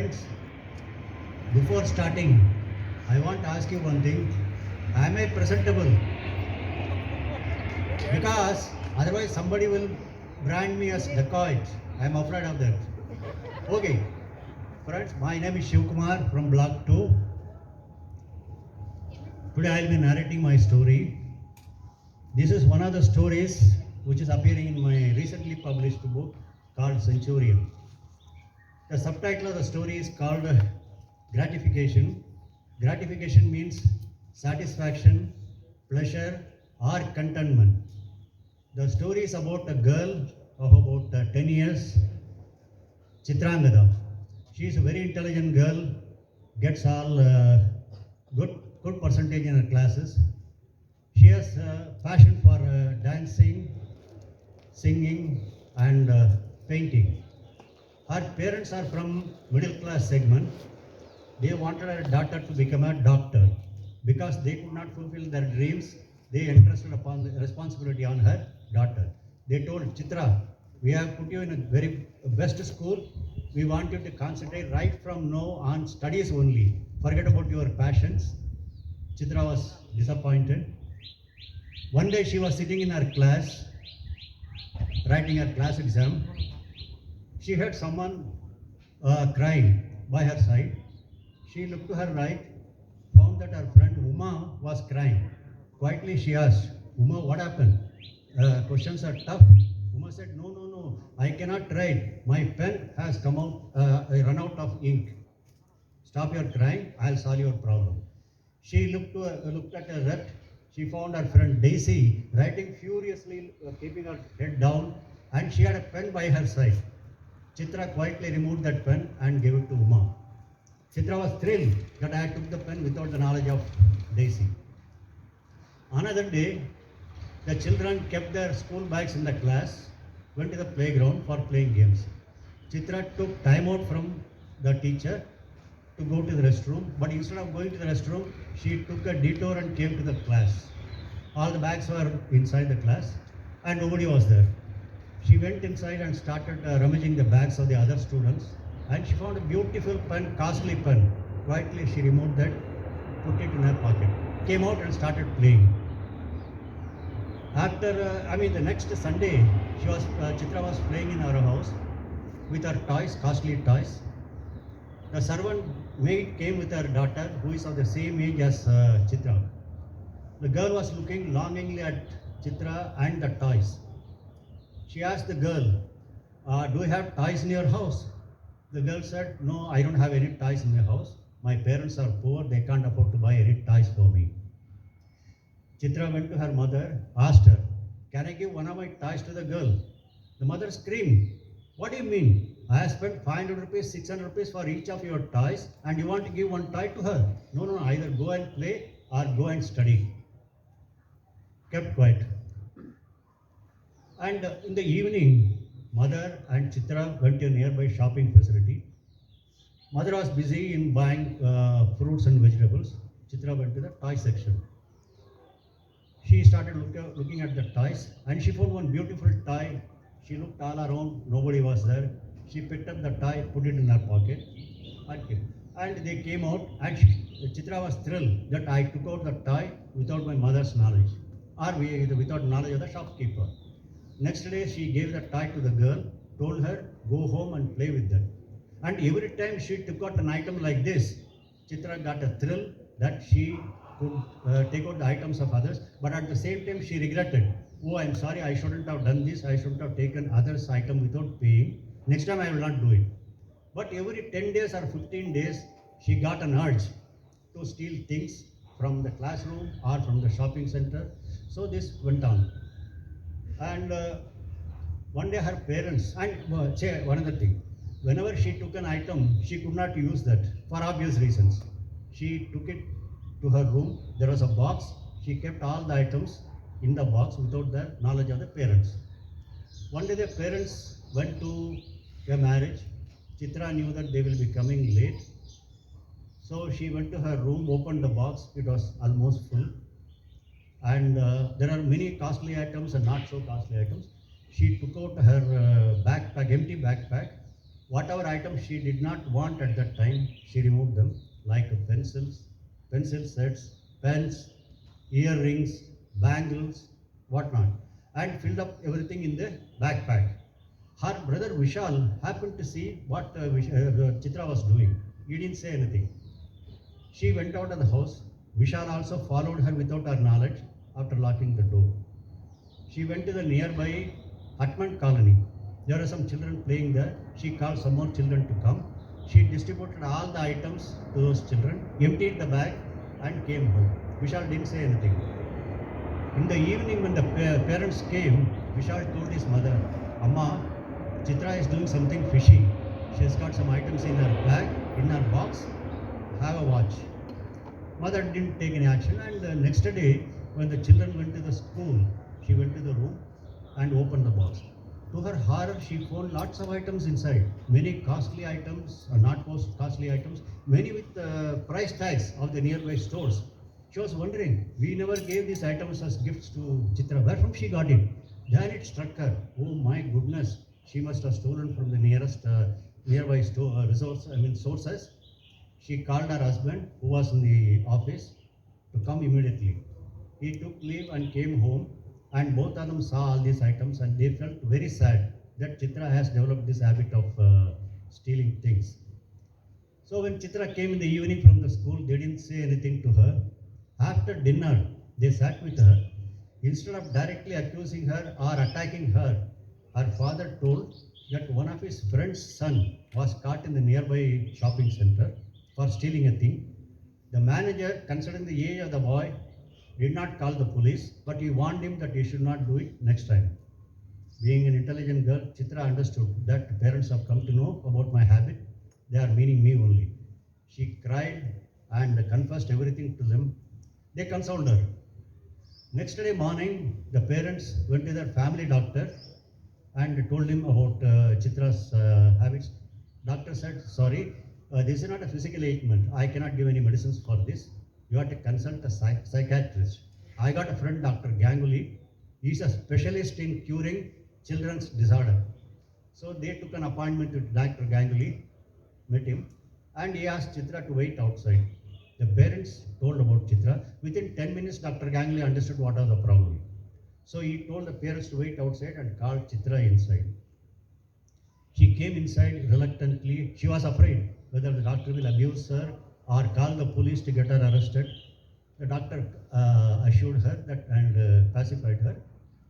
Friends, before starting, I want to ask you one thing. Am I presentable? Because otherwise somebody will brand me as dacoit. I am afraid of that. Okay, friends, my name is Shivakumar from Block 2. Today I will be narrating my story. This is one of the stories which is appearing in my recently published book called Centurion. The subtitle of the story is called Gratification. Gratification means satisfaction, pleasure, or contentment. The story is about a girl of about 10 years, Chitrangada. She is a very intelligent girl, gets all good percentage in her classes. She has passion for dancing, singing, and painting. Her parents are from middle class segment. They wanted her daughter to become a doctor. Because they could not fulfill their dreams, they entrusted upon the responsibility on her daughter. They told Chitra, we have put you in a very best school. We want you to concentrate right from now on studies only. Forget about your passions. Chitra was disappointed. One day she was sitting in her class, writing her class exam. She heard someone crying by her side. She looked to her right, found that her friend Uma was crying. Quietly she asked, Uma, what happened? Questions are tough. Uma said, no, I cannot write. My pen has come out, I run out of ink. Stop your crying, I'll solve your problem. She looked at her left. She found her friend Daisy writing furiously, keeping her head down, and she had a pen by her side. Chitra quietly removed that pen and gave it to Uma. Chitra was thrilled that I took the pen without the knowledge of Daisy. Another day, the children kept their school bags in the class, went to the playground for playing games. Chitra took time out from the teacher to go to the restroom, but instead of going to the restroom, she took a detour and came to the class. All the bags were inside the class and nobody was there. She went inside and started rummaging the bags of the other students, and she found a beautiful pen, costly pen. Quietly she removed that, put it in her pocket, came out and started playing. After, the next Sunday, Chitra was playing in her house with her toys, costly toys. The servant maid came with her daughter, who is of the same age as Chitra. The girl was looking longingly at Chitra and the toys. She asked the girl, do you have toys in your house? The girl said, no, I don't have any toys in my house. My parents are poor, they can't afford to buy any toys for me. Chitra went to her mother, asked her, can I give one of my toys to the girl? The mother screamed, what do you mean? I have spent 500 rupees, 600 rupees for each of your toys and you want to give one toy to her? No, either go and play or go and study. Kept quiet. And in the evening, mother and Chitra went to a nearby shopping facility. Mother was busy in buying fruits and vegetables. Chitra went to the toy section. She started looking at the toys and she found one beautiful toy. She looked all around, nobody was there. She picked up the toy, put it in her pocket, and they came out, and Chitra was thrilled that I took out the toy without my mother's knowledge, or without knowledge of the shopkeeper. Next day, she gave the toy to the girl, told her, go home and play with that. And every time she took out an item like this, Chitra got a thrill that she could take out the items of others, but at the same time she regretted. Oh, I'm sorry, I shouldn't have done this, I shouldn't have taken others' item without paying. Next time I will not do it. But every 10 days or 15 days, she got an urge to steal things from the classroom or from the shopping center. So this went on. And one day her parents, and say one other thing, whenever she took an item, she could not use that for obvious reasons. She took it to her room, there was a box, she kept all the items in the box without the knowledge of the parents. One day the parents went to a marriage. Chitra knew that they will be coming late. So she went to her room, opened the box, it was almost full. And there are many costly items and not so costly items. She took out her backpack, empty backpack, Whatever items she did not want at that time, she removed them, like pencils, pencil sets, pens, earrings, bangles, whatnot, and filled up everything in the backpack. Her brother Vishal happened to see what Chitra was doing. He didn't say anything. She went out of the house. Vishal also followed her without her knowledge after locking the door. She went to the nearby Hutman colony. There were some children playing there. She called some more children to come. She distributed all the items to those children, emptied the bag, and came home. Vishal didn't say anything. In the evening, when the parents came, Vishal told his mother, Amma, Chitra is doing something fishy. She has got some items in her bag, in her box. Have a watch. Mother didn't take any action, and the next day, when the children went to the school, she went to the room and opened the box. To her horror, she found lots of items inside. Many costly items, or not most costly items, many with price tags of the nearby stores. She was wondering, we never gave these items as gifts to Chitra. Where from she got it? Then it struck her, oh my goodness, she must have stolen from the nearest nearby sources. She called her husband, who was in the office, to come immediately. He took leave and came home, and both of them saw all these items, and they felt very sad that Chitra has developed this habit of stealing things. So when Chitra came in the evening from the school, they didn't say anything to her. After dinner, they sat with her. Instead of directly accusing her or attacking her, her father told that one of his friend's son was caught in the nearby shopping center for stealing a thing. The manager, considering the age of the boy, did not call the police, but he warned him that he should not do it next time. Being an intelligent girl, Chitra understood that parents have come to know about my habit. They are meaning me only. She cried and confessed everything to them. They consoled her. Next day morning, the parents went to their family doctor and told him about Chitra's habits. Doctor said, sorry, this is not a physical ailment. I cannot give any medicines for this. You have to consult a psychiatrist. I got a friend, Dr. Ganguly. He's a specialist in curing children's disorder. So they took an appointment with Dr. Ganguly, met him, and he asked Chitra to wait outside. The parents told about Chitra. Within 10 minutes, Dr. Ganguly understood what was the problem. So he told the parents to wait outside and called Chitra inside. She came inside reluctantly. She was afraid whether the doctor will abuse her or call the police to get her arrested. The doctor assured her that and pacified her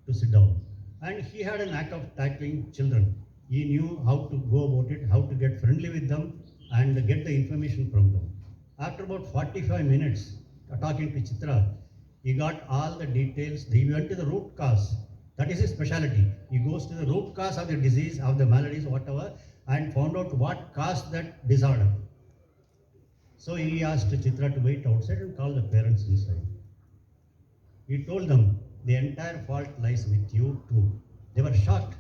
to sit down. And he had a knack of tackling children. He knew how to go about it, how to get friendly with them and get the information from them. After about 45 minutes talking to Chitra, he got all the details. He went to the root cause. That is his specialty. He goes to the root cause of the disease, of the maladies, whatever, and found out what caused that disorder. So he asked Chitra to wait outside and call the parents inside. He told them, the entire fault lies with you too. They were shocked.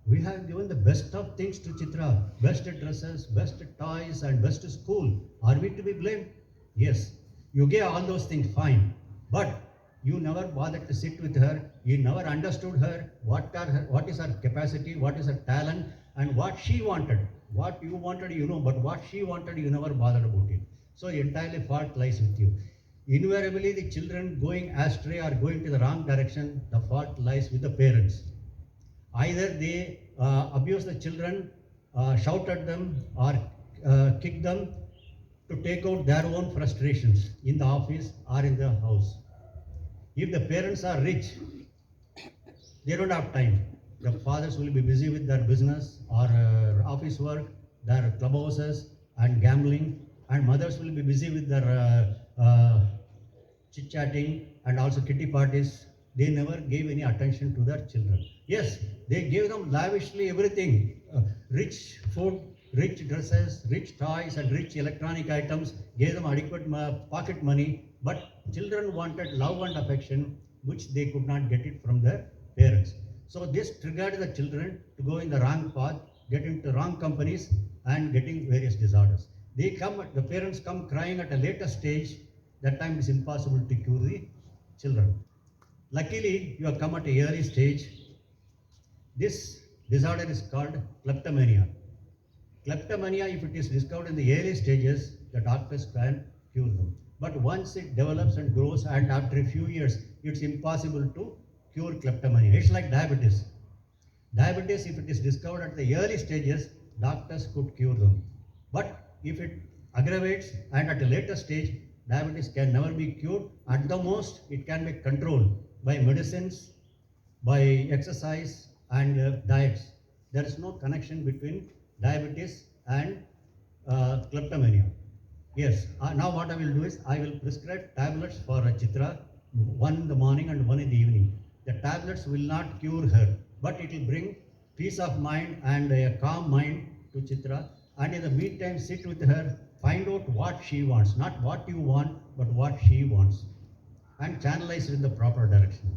We have given the best of things to Chitra, best dresses, best toys, and best school. Are we to be blamed? Yes. You gave all those things, fine. But you never bothered to sit with her. You never understood her, what is her capacity, what is her talent, and what she wanted. What you wanted, you know, but what she wanted, you never bothered about it. So entirely fault lies with you. Invariably, the children going astray or going to the wrong direction, the fault lies with the parents. Either they abuse the children, shout at them, or kick them to take out their own frustrations in the office or in the house. If the parents are rich, they don't have time. The fathers will be busy with their business or office work, their clubhouses and gambling, and mothers will be busy with their chit-chatting and also kitty parties. They never gave any attention to their children. Yes, they gave them lavishly everything, rich food, rich dresses, rich toys and rich electronic items, gave them adequate pocket money, but children wanted love and affection, which they could not get it from their parents. So this triggered the children to go in the wrong path, get into wrong companies and getting various disorders. The parents come crying at a later stage. That time it's impossible to cure the children. Luckily, you have come at an early stage. This disorder is called kleptomania. Kleptomania, if it is discovered in the early stages, the doctors can cure them. But once it develops and grows, and after a few years, it's impossible to cure kleptomania. It's like diabetes. Diabetes, if it is discovered at the early stages, doctors could cure them. But if it aggravates and at a later stage, diabetes can never be cured. At the most, it can be controlled by medicines, by exercise, and diets. There is no connection between diabetes and kleptomania. Yes, now what I will do is I will prescribe tablets for Chitra, one in the morning and one in the evening. The tablets will not cure her, but it will bring peace of mind and a calm mind to Chitra. And in the meantime, sit with her, find out what she wants, not what you want, but what she wants, and channelize it in the proper direction.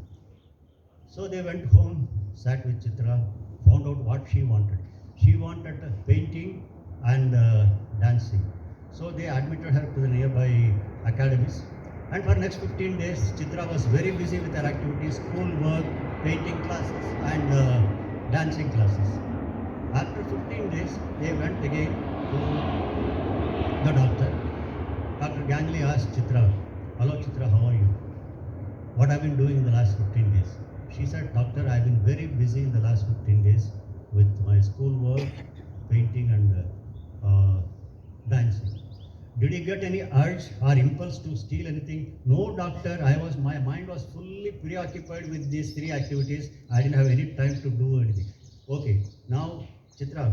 So they went home, sat with Chitra, found out what she wanted. She wanted painting and dancing. So they admitted her to the nearby academies. And for next 15 days, Chitra was very busy with her activities, school work, painting classes, and dancing classes. After 15 days, they went again to the doctor. Dr. Gangley asked Chitra, "Hello Chitra, how are you? What have you been doing in the last 15 days?" She said, "Doctor, I've been very busy in the last 15 days with my school work, painting, and dancing. Did you get any urge or impulse to steal anything?" "No, doctor, my mind was fully preoccupied with these three activities. I didn't have any time to do anything." "Okay, now Chitra,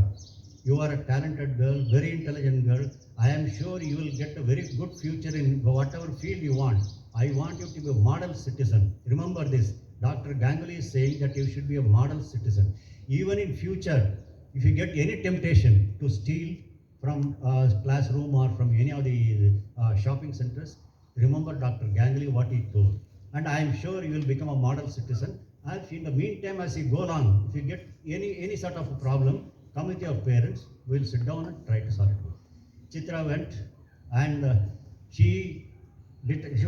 you are a talented girl, very intelligent girl. I am sure you will get a very good future in whatever field you want. I want you to be a model citizen. Remember this. Dr. Ganguly is saying that you should be a model citizen. Even in future, if you get any temptation to steal from a classroom or from any of the shopping centers, remember Dr. Ganguly what he told. And I am sure you will become a model citizen. And in the meantime, as you go along, if you get any sort of a problem, come with your parents. We'll sit down and try to solve it." Chitra went, and she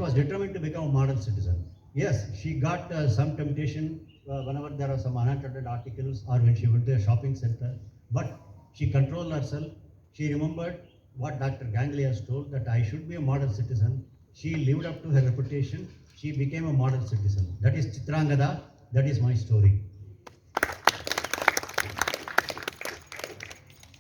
was determined to become a model citizen. Yes, she got some temptation whenever there are some unattended articles or when she went to a shopping center, but she controlled herself. She remembered what Dr. Gangley has told, that I should be a model citizen. She lived up to her reputation. She became a model citizen. That is Chitrangada. That is my story.